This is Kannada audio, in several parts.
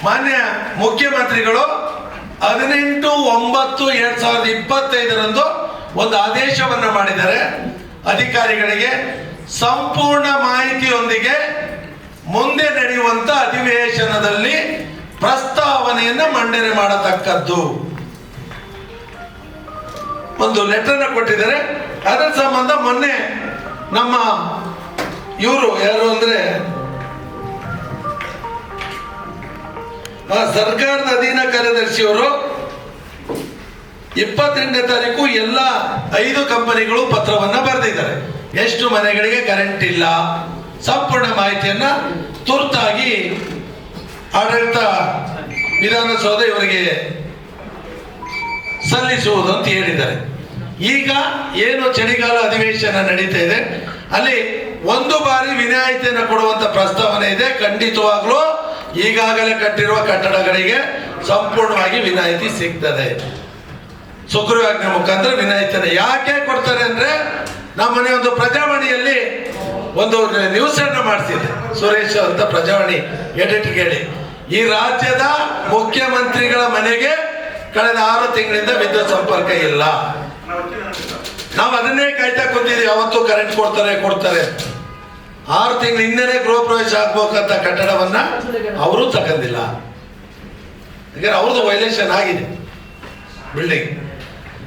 ಮಾನ್ಯ ಮುಖ್ಯಮಂತ್ರಿಗಳು 18/9/2025 ಒಂದು ಆದೇಶವನ್ನು ಮಾಡಿದ್ದಾರೆ. ಅಧಿಕಾರಿಗಳಿಗೆ ಸಂಪೂರ್ಣ ಮಾಹಿತಿಯೊಂದಿಗೆ ಮುಂದೆ ನಡೆಯುವಂತ ಅಧಿವೇಶನದಲ್ಲಿ ಪ್ರಸ್ತಾವನೆಯನ್ನು ಮಂಡನೆ ಮಾಡತಕ್ಕದ್ದು ಒಂದು ಲೆಟರ್ನ ಕೊಟ್ಟಿದ್ದಾರೆ. ಅದರ ಸಂಬಂಧ ಮೊನ್ನೆ ನಮ್ಮ ಇವರು ಯಾರು ಅಂದ್ರೆ ಸರ್ಕಾರದ ಅಧೀನ ಕಾರ್ಯದರ್ಶಿಯವರು 28ನೇ ತಾರೀಕು ಎಲ್ಲ 5 ಕಂಪನಿಗಳು ಪತ್ರವನ್ನ ಬರೆದಿದ್ದಾರೆ. ಎಷ್ಟು ಮನೆಗಳಿಗೆ ಕರೆಂಟ್ ಇಲ್ಲ, ಸಂಪೂರ್ಣ ಮಾಹಿತಿಯನ್ನ ತುರ್ತಾಗಿ ಆಡಳಿತ ವಿಧಾನಸೌಧ ಇವರಿಗೆ ಸಲ್ಲಿಸುವುದು ಅಂತ ಹೇಳಿದ್ದಾರೆ. ಈಗ ಏನು ಚಳಿಗಾಲ ಅಧಿವೇಶನ ನಡೀತಾ ಇದೆ, ಅಲ್ಲಿ ಒಂದು ಬಾರಿ ವಿನಾಯಿತಿಯನ್ನು ಕೊಡುವಂತ ಪ್ರಸ್ತಾವನೆ ಇದೆ. ಖಂಡಿತವಾಗ್ಲೂ ಈಗಾಗಲೇ ಕಟ್ಟಿರುವ ಕಟ್ಟಡಗಳಿಗೆ ಸಂಪೂರ್ಣವಾಗಿ ವಿನಾಯಿತಿ ಸಿಗ್ತದೆ. ಸುಗ್ರೀವಾಜ್ಞೆ ಮುಖಾಂತರ ವಿನಾಯಿತಿಯನ್ನು ಯಾಕೆ ಕೊಡ್ತಾರೆ ಅಂದ್ರೆ, ನಮ್ಮನೆ ಒಂದು ಪ್ರಜಾವಾಣಿಯಲ್ಲಿ ಒಂದು ನ್ಯೂಸ್ ಅನ್ನು ಮಾಡಿಸಿದ್ದೆ, ಸುರೇಶ್ ಅಂತ ಪ್ರಜಾವಾಣಿ ಎಡಿಟ್ ಹೇಳಿ, ಈ ರಾಜ್ಯದ ಮುಖ್ಯಮಂತ್ರಿಗಳ ಮನೆಗೆ ಕಳೆದ 6 ತಿಂಗಳಿಂದ ವಿದ್ಯುತ್ ಸಂಪರ್ಕ ಇಲ್ಲ. ನಾವು ಅದನ್ನೇ ಕಾಯ್ತಾ ಕೂತಿದ್ವಿ, ಯಾವತ್ತೂ ಕರೆಂಟ್ ಕೊಡ್ತಾರೆ 6 ತಿಂಗಳ ಹಿಂದೆನೆ ಗೃಹ ಪ್ರವೇಶ ಆಗ್ಬೇಕಂತ ಕಟ್ಟಡವನ್ನ ಅವರು ತಗೊಂಡಿಲ್ಲ. ಅವ್ರದ್ದು ವೈಲೇಷನ್ ಆಗಿದೆ ಬಿಲ್ಡಿಂಗ್.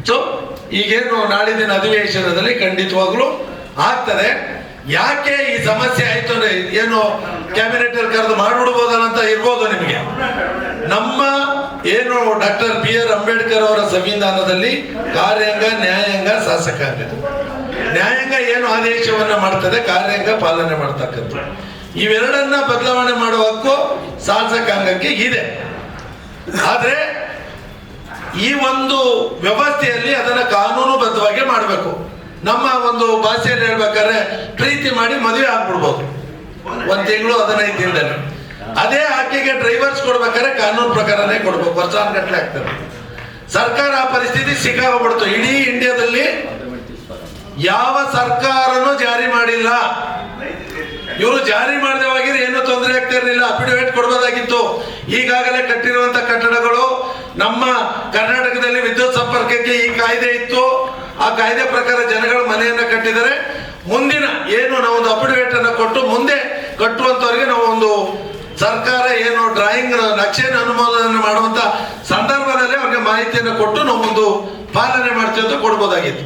ಸೊ ಈಗೇನು ನಾಳಿನ ಅಧಿವೇಶನದಲ್ಲಿ ಖಂಡಿತವಾಗ್ಲೂ ಆಗ್ತದೆ. ಯಾಕೆ ಈ ಸಮಸ್ಯೆ ಆಯ್ತು ಅಂದ್ರೆ, ಏನು ಕ್ಯಾಬಿನೆಟ್ ಅಲ್ಲಿ ಕರೆದು ಮಾಡ್ಬಿಡ್ಬೋದಲ್ಲ ಅಂತ ಇರ್ಬೋದು ನಿಮಗೆ. ನಮ್ಮ ಏನು ಡಾಕ್ಟರ್ BR ಅಂಬೇಡ್ಕರ್ ಅವರ ಸಂವಿಧಾನದಲ್ಲಿ ಕಾರ್ಯಾಂಗ, ನ್ಯಾಯಾಂಗ, ಶಾಸಕಾಂಗ. ನ್ಯಾಯಾಂಗ ಏನು ಆದೇಶವನ್ನ ಮಾಡ್ತದೆ, ಕಾರ್ಯಾಂಗ ಪಾಲನೆ ಮಾಡ್ತಕ್ಕಂಥ. ಇವೆರಡನ್ನ ಬದಲಾವಣೆ ಮಾಡುವ ಹಕ್ಕು ಶಾಸಕಾಂಗಕ್ಕೆ ಇದೆ. ಆದ್ರೆ ಈ ಒಂದು ವ್ಯವಸ್ಥೆಯಲ್ಲಿ ಅದನ್ನ ಕಾನೂನುಬದ್ಧವಾಗಿ ಮಾಡಬೇಕು. ನಮ್ಮ ಒಂದು ಭಾಷೆಯಲ್ಲಿ ಹೇಳ್ಬೇಕಾದ್ರೆ ಪ್ರೀತಿ ಮಾಡಿ ಮದುವೆ ಆಗ್ಬಿಡ್ಬೋದು 1 ತಿಂಗಳು 15 ದಿನದಲ್ಲಿ. ಅದೇ ಆಕೆಗೆ ಡ್ರೈವರ್ಸ್ ಕೊಡ್ಬೇಕಾದ್ರೆ ಕಾನೂನು ಪ್ರಕಾರನೇ ಕೊಡ್ಬೇಕು, ವರ್ಷಾನುಗಟ್ಟಲೆ ಆಗ್ತದೆ. ಸರ್ಕಾರ ಆ ಪರಿಸ್ಥಿತಿ ಸಿಕ್ಕಾಗ್ಬಿಡ್ತು. ಇಡೀ ಇಂಡಿಯಾದಲ್ಲಿ ಯಾವ ಸರ್ಕಾರನೂ ಜಾರಿ ಮಾಡಿಲ್ಲ. ಇವರು ಜಾರಿ ಮಾಡದವಾಗಿದ್ರೆ ಏನೂ ತೊಂದರೆ ಆಗ್ತಾ ಇರಲಿಲ್ಲ, ಅಫಿಡವಿಟ್ ಕೊಡ್ಬೋದಾಗಿತ್ತು. ಈಗಾಗಲೇ ಕಟ್ಟಿರುವಂತ ಕಟ್ಟಡಗಳು, ನಮ್ಮ ಕರ್ನಾಟಕದಲ್ಲಿ ವಿದ್ಯುತ್ ಸಂಪರ್ಕಕ್ಕೆ ಈ ಕಾಯ್ದೆ ಇತ್ತು. ಆ ಕಾಯ್ದೆ ಪ್ರಕಾರ ಜನಗಳು ಮನೆಯನ್ನ ಕಟ್ಟಿದರೆ ಮುಂದಿನ ಏನು ನಾವು ಒಂದು ಅಫಿಡವಿಟ್ ಅನ್ನು ಕೊಟ್ಟು ಮುಂದೆ ಕಟ್ಟುವಂತವರಿಗೆ ನಾವು ಒಂದು ಸರ್ಕಾರ ಏನು ಡ್ರಾಯಿಂಗ್ ನಕ್ಷೆಯನ್ನು ಅನುಮೋದನೆ ಮಾಡುವಂತ ಸಂದರ್ಭದಲ್ಲಿ ಅವ್ರಿಗೆ ಮಾಹಿತಿಯನ್ನು ಕೊಟ್ಟು ನಾವು ಒಂದು ಪಾಲನೆ ಮಾಡ್ತೀವಿ ಅಂತ ಕೊಡ್ಬೋದಾಗಿತ್ತು.